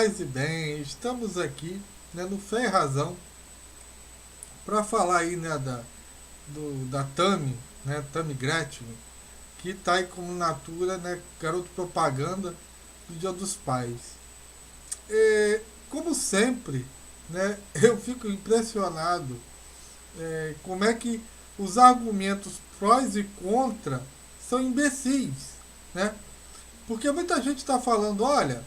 Paz e bem, estamos aqui, né, no Fé e Razão para falar aí, né, da Tami, né, Tami Gretchen, que está aí como natura, né, garoto propaganda do Dia dos Pais. Como sempre, né, eu fico impressionado como é que os argumentos prós e contra são imbecis, né? Porque muita gente está falando, olha,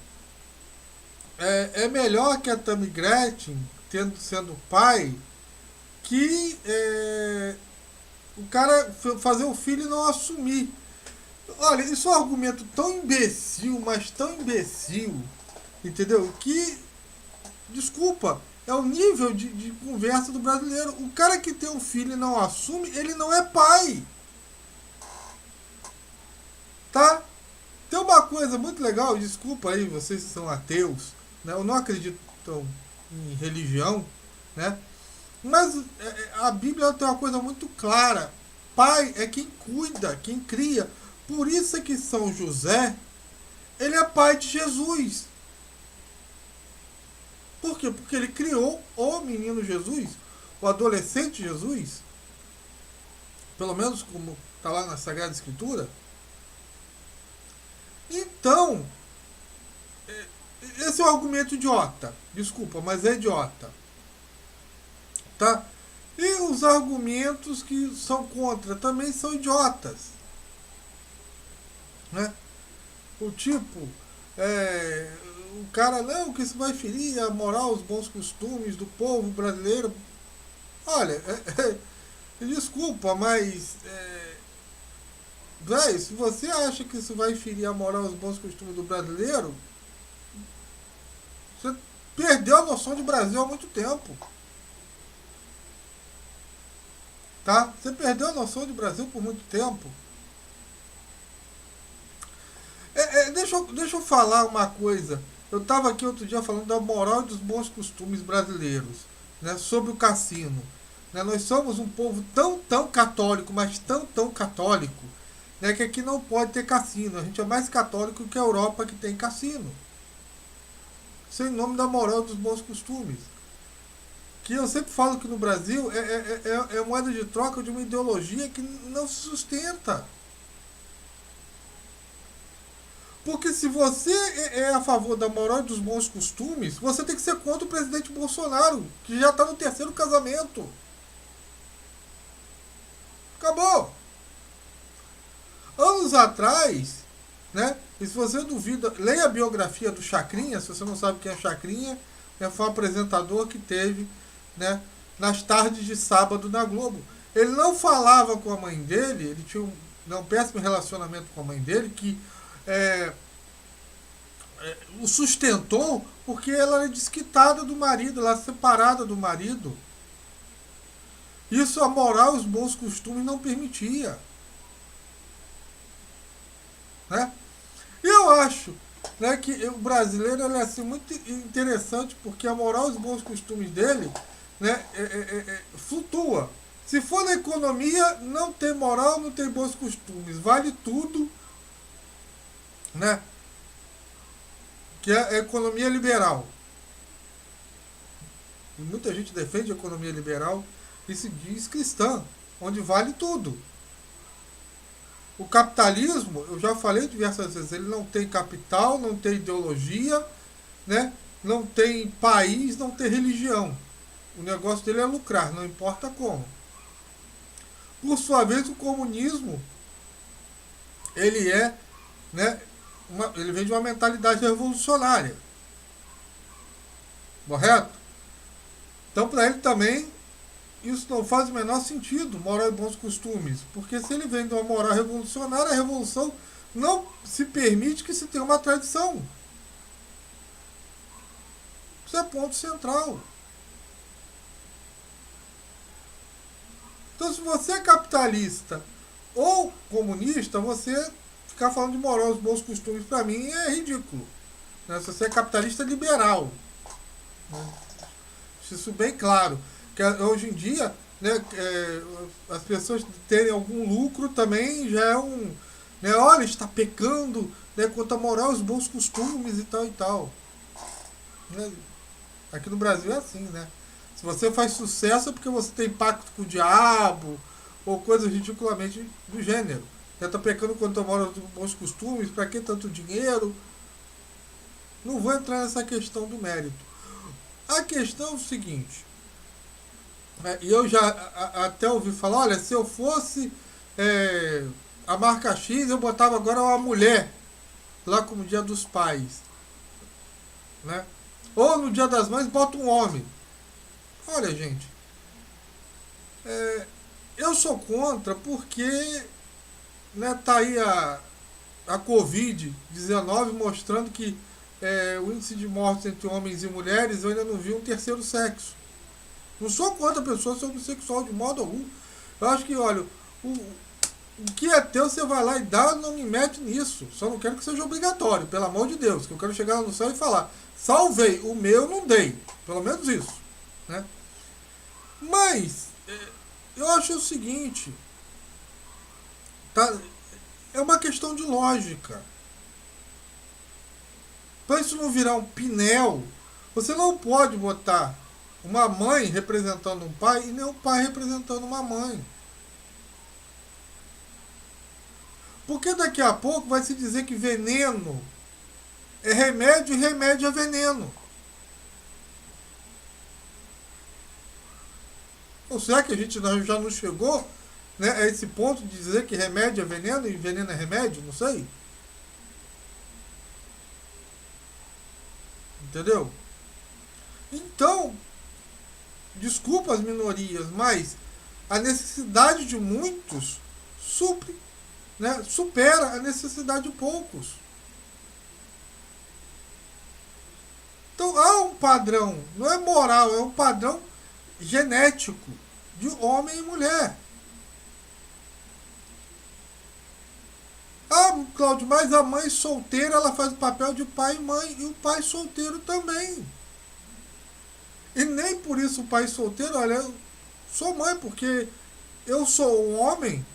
é melhor que a Tammy Gretchen, sendo pai, que o cara fazer o filho e não assumir. Olha, isso é um argumento tão imbecil, mas tão imbecil, entendeu? Que, desculpa, é o nível de conversa do brasileiro. O cara que tem um filho e não assume, ele não é pai. Tá? Tem uma coisa muito legal, desculpa aí, vocês que são ateus, né? Eu não acredito em religião, né? Mas a Bíblia tem uma coisa muito clara. Pai é quem cuida, quem cria. Por isso é que São José, ele é pai de Jesus. Por quê? Porque ele criou o menino Jesus, o adolescente Jesus, pelo menos como está lá na Sagrada Escritura. Então, esse é um argumento idiota. Desculpa, mas é idiota. Tá? E os argumentos que são contra também são idiotas. Né? O tipo, o cara, não, que isso vai ferir a moral, os bons costumes do povo brasileiro. Olha, desculpa, mas véi, se você acha que isso vai ferir a moral, os bons costumes do brasileiro, você perdeu a noção de Brasil há muito tempo. Tá? Você perdeu a noção de Brasil por muito tempo. Deixa eu falar uma coisa. Eu estava aqui outro dia falando da moral e dos bons costumes brasileiros, né, sobre o cassino. Né, nós somos um povo tão católico, mas tão católico, né, que aqui não pode ter cassino. A gente é mais católico que a Europa, que tem cassino. Isso é em nome da moral e dos bons costumes. Que eu sempre falo que no Brasil é moeda de troca de uma ideologia que não se sustenta. Porque se você é a favor da moral e dos bons costumes, você tem que ser contra o presidente Bolsonaro, que já está no terceiro casamento. Acabou. Anos atrás, né? E se você duvida, leia a biografia do Chacrinha. Se você não sabe quem é Chacrinha, foi um apresentador que teve, né, nas tardes de sábado na Globo. Ele não falava com a mãe dele, ele tinha um péssimo relacionamento com a mãe dele, que o sustentou porque ela era desquitada do marido, ela era separada do marido. Isso a moral e os bons costumes não permitia. Né? E eu acho, né, que o brasileiro é assim, muito interessante, porque a moral e os bons costumes dele, né, flutua. Se for na economia, não tem moral, não tem bons costumes, vale tudo, né? Que é a economia liberal. E muita gente defende a economia liberal e se diz cristã, onde vale tudo. O capitalismo, eu já falei diversas vezes, ele não tem capital, não tem ideologia, né? Não tem país, não tem religião. O negócio dele é lucrar, não importa como. Por sua vez, o comunismo, ele né, ele vem de uma mentalidade revolucionária. Correto? Então, para ele também, isso não faz o menor sentido, moral e bons costumes. Porque se ele vem de uma moral revolucionária, a revolução não se permite que se tenha uma tradição. Isso é ponto central. Então, se você é capitalista ou comunista, você ficar falando de moral e bons costumes, para mim, é ridículo. Né? Se você é capitalista liberal. Né? Isso bem claro. Que hoje em dia, né, as pessoas terem algum lucro também já é um... Né, olha, está pecando, né, contra a moral e os bons costumes e tal e tal. Né? Aqui no Brasil é assim, né? Se você faz sucesso é porque você tem pacto com o diabo ou coisas ridiculamente do gênero. Já tá pecando quando tomara os bons costumes, para que tanto dinheiro? Não vou entrar nessa questão do mérito. A questão é o seguinte, e eu já até ouvi falar, olha, se eu fosse a marca X, eu botava agora uma mulher lá como Dia dos Pais, né? Ou no Dia das Mães bota um homem. Olha, gente, eu sou contra porque, né, tá aí a Covid-19 mostrando que o índice de mortes entre homens e mulheres, eu ainda não vi um terceiro sexo. Não sou contra a pessoa ser homossexual de modo algum. Eu acho que, olha, o que é teu você vai lá e dá, não me mete nisso. Só não quero que seja obrigatório, pelo amor de Deus. Que eu quero chegar lá no céu e falar, salvei, o meu não dei. Pelo menos isso, né? Mas, eu acho o seguinte, tá? É uma questão de lógica. Para isso não virar um pinel, você não pode botar uma mãe representando um pai e nem um pai representando uma mãe. Porque daqui a pouco vai se dizer que veneno é remédio e remédio é veneno. Ou será que a gente já não chegou, né, a esse ponto de dizer que remédio é veneno e veneno é remédio? Não sei. Entendeu? Então, desculpa as minorias, mas a necessidade de muitos supre, né, supera a necessidade de poucos. Então há um padrão, não é moral, é um padrão genético de homem e mulher. Ah, Cláudio, mas a mãe solteira ela faz o papel de pai e mãe, e o pai solteiro também. E nem por isso o pai solteiro, olha, eu sou mãe porque eu sou um homem,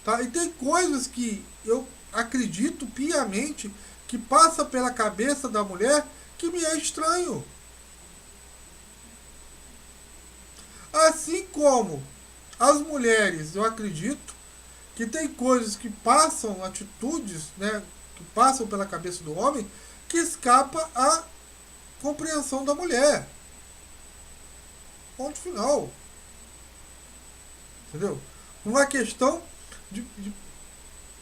tá? E tem coisas que eu acredito piamente que passa pela cabeça da mulher que me é estranho. Assim como as mulheres, eu acredito que tem coisas que passam, atitudes, né, que passam pela cabeça do homem que escapa à compreensão da mulher. Ponto final. Entendeu? Uma questão de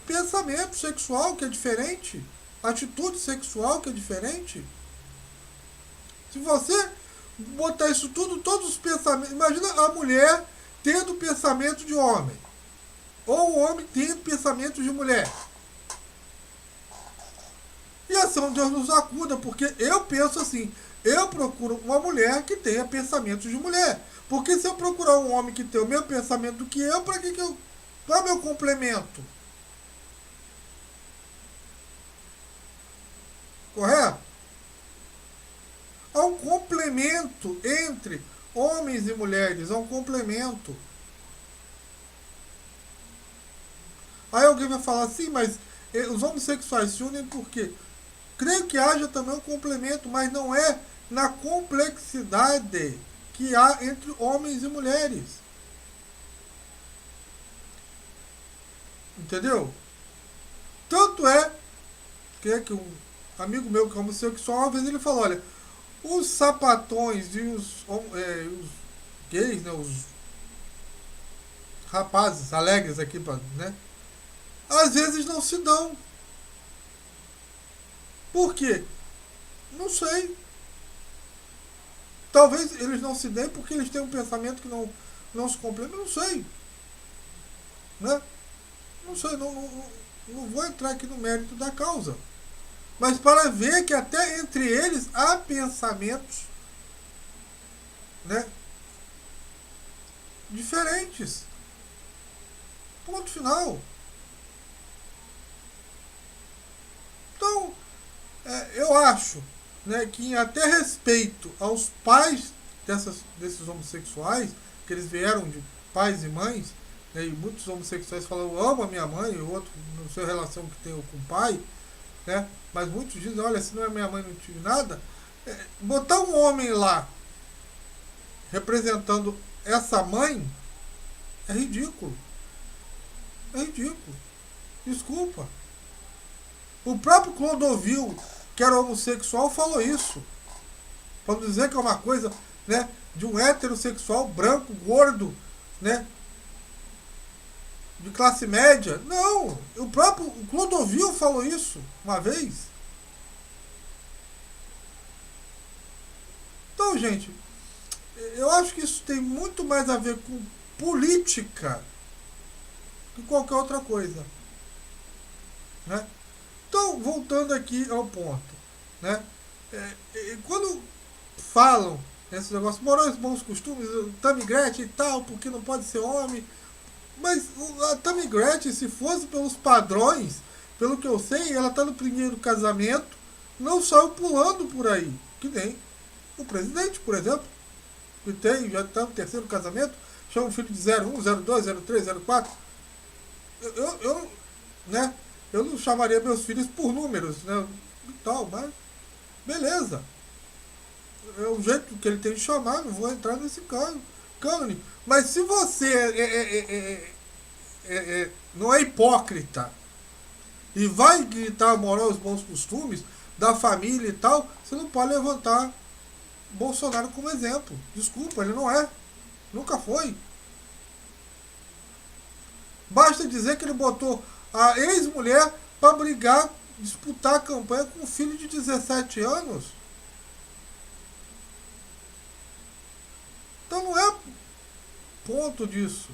pensamento sexual que é diferente, atitude sexual que é diferente. Se você botar isso tudo, todos os pensamentos. Imagina a mulher tendo pensamento de homem. Ou o homem tendo pensamento de mulher. E assim, Deus nos acuda, porque eu penso assim, eu procuro uma mulher que tenha pensamentos de mulher. Porque se eu procurar um homem que tem o mesmo pensamento do que eu, para que eu. Qual é o meu complemento? Correto? Há um complemento entre homens e mulheres, há um complemento. Aí alguém vai falar assim, mas os homossexuais se unem por quê? Creio que haja também um complemento, mas não é na complexidade que há entre homens e mulheres. Entendeu? Tanto é que um amigo meu que é homossexual, uma vez ele falou, olha, os sapatões e os gays, né, os rapazes alegres aqui, né, às vezes não se dão. Por quê? Não sei. Talvez eles não se deem porque eles têm um pensamento que não se complementa. Não sei. Né? Não sei. Não vou entrar aqui no mérito da causa. Mas para ver que até entre eles há pensamentos, né, diferentes. Ponto final. Então, eu acho, né, que em até respeito aos pais desses homossexuais, que eles vieram de pais e mães, né, e muitos homossexuais falam, eu amo a minha mãe, e o outro não sei a relação que tem com o pai, né, mas muitos dizem, olha, se não é minha mãe não tive nada, Botar um homem lá representando essa mãe é ridículo. É ridículo. Desculpa. O próprio Clodovil, que era homossexual, falou isso. Para não dizer que é uma coisa, né, de um heterossexual branco, gordo, né, de classe média. Não, o próprio Clodovil falou isso uma vez. Então, gente, eu acho que isso tem muito mais a ver com política que qualquer outra coisa, né? Então, voltando aqui ao ponto, né? Quando falam esse negócio, morais, bons costumes, Tammy Gretchen e tal, porque não pode ser homem. Mas a Tammy Gretchen, se fosse pelos padrões, pelo que eu sei, ela tá no primeiro casamento, não saiu pulando por aí. Que nem o presidente, por exemplo, que tem, já está no terceiro casamento, chama o filho de 01, 02, 03, 04. Eu, né, eu não chamaria meus filhos por números, né, e tal, mas beleza. É o jeito que ele tem de chamar, não vou entrar nesse cânone. Mas se você não é hipócrita e vai gritar moral os bons costumes da família e tal, você não pode levantar Bolsonaro como exemplo. Desculpa, ele não é. Nunca foi. Basta dizer que ele botou a ex-mulher para brigar, disputar a campanha com um filho de 17 anos. Então não é ponto disso.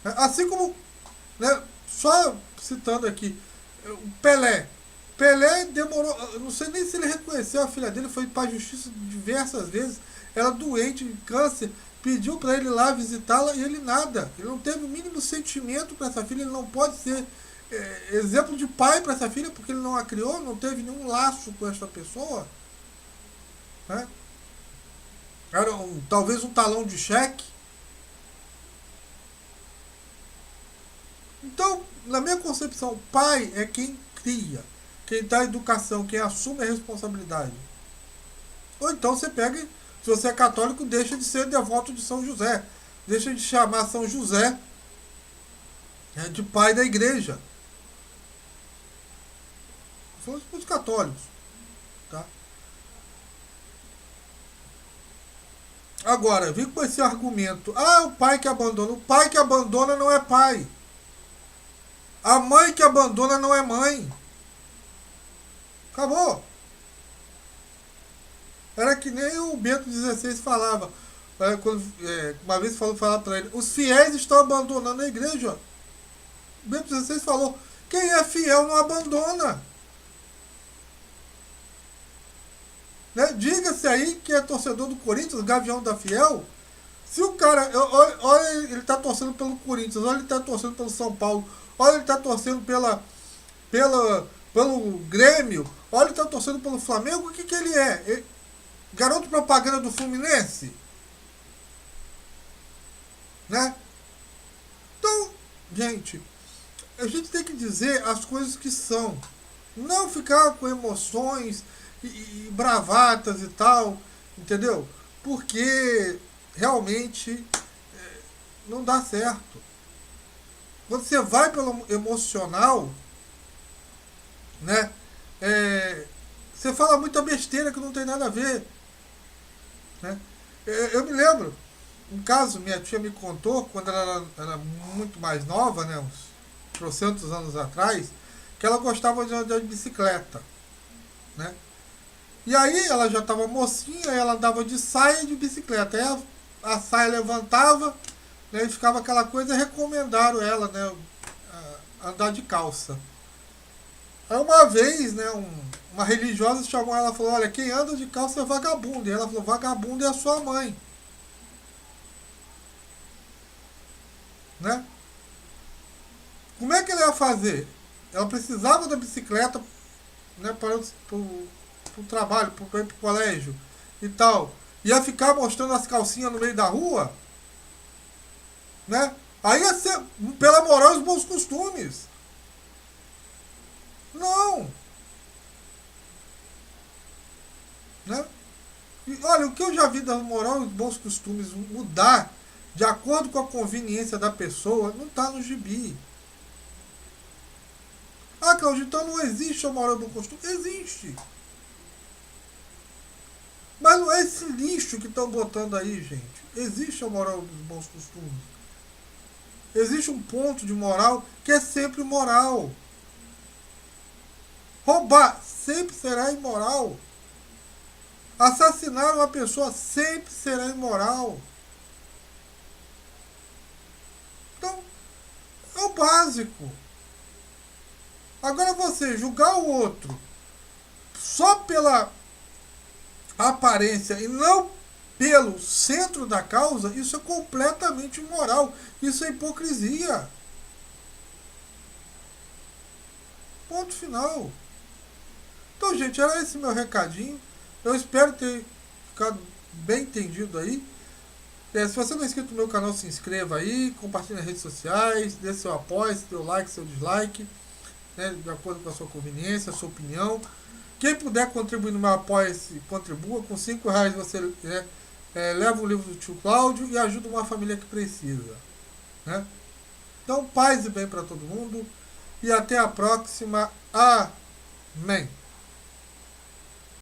Assim como, né, só citando aqui, o Pelé. Pelé demorou, não sei nem se ele reconheceu a filha dele, foi para a justiça diversas vezes, ela doente de câncer, pediu para ele ir lá visitá-la e ele nada. Ele não teve o mínimo sentimento para essa filha, ele não pode ser exemplo de pai para essa filha porque ele não a criou, não teve nenhum laço com essa pessoa. Né? Era talvez um talão de cheque. Então, na minha concepção, pai é quem cria, quem dá educação, quem assume a responsabilidade. Ou então você pega, se você é católico, deixa de ser devoto de São José. Deixa de chamar São José de pai da igreja. Falando para os católicos. Tá? Agora, vem com esse argumento. Ah, o pai que abandona. O pai que abandona não é pai. A mãe que abandona não é mãe. Acabou. Era que nem o Bento XVI falava. Uma vez falava para ele, os fiéis estão abandonando a igreja. O Bento XVI falou, quem é fiel não abandona. Né? Diga-se aí que é torcedor do Corinthians, Gavião da Fiel. Se o cara, olha, ele está torcendo pelo Corinthians, olha, ele está torcendo pelo São Paulo, olha, ele está torcendo pelo Grêmio, olha, ele está torcendo pelo Flamengo, o que ele é? Garoto propaganda do Fluminense? Né? Então, gente, a gente tem que dizer as coisas que são. Não ficar com emoções e bravatas e tal, entendeu? Porque realmente não dá certo. Quando você vai pelo emocional, né? Você fala muita besteira que não tem nada a ver. Né? Eu me lembro, um caso, minha tia me contou, quando ela era muito mais nova, né? Uns trocentos anos atrás, que ela gostava de andar de bicicleta. Né? E aí ela já estava mocinha, ela andava de saia e de bicicleta. Aí a saia levantava, né, e ficava aquela coisa, recomendaram ela, né, andar de calça. Aí uma vez, né, uma religiosa chamou ela e falou, olha, quem anda de calça é vagabundo. E ela falou, vagabundo é a sua mãe. Né? Como é que ela ia fazer? Ela precisava da bicicleta, né, para o trabalho, para ir para o colégio e tal. Ia ficar mostrando as calcinhas no meio da rua? Né? Aí ia ser, pela moral, os bons costumes. Não. Olha, o que eu já vi da moral e dos bons costumes mudar de acordo com a conveniência da pessoa, não está no gibi. Ah, Cláudio, então não existe a moral e o bom costume? Existe. Mas não é esse lixo que estão botando aí, gente. Existe a moral e os bons costumes. Existe um ponto de moral que é sempre moral. Roubar sempre será imoral. Assassinar uma pessoa sempre será imoral. Então, é o básico. Agora você julgar o outro só pela aparência e não pelo centro da causa, isso é completamente imoral. Isso é hipocrisia. Ponto final. Então, gente, era esse meu recadinho. Eu espero ter ficado bem entendido aí. Se você não é inscrito no meu canal, se inscreva aí, compartilhe nas redes sociais, dê seu apoio, seu like, seu dislike, né, de acordo com a sua conveniência, a sua opinião. Quem puder contribuir no meu apoio, contribua. Com R$ 5 você leva o livro do tio Cláudio e ajuda uma família que precisa. Né? Então, paz e bem para todo mundo. E até a próxima. Amém.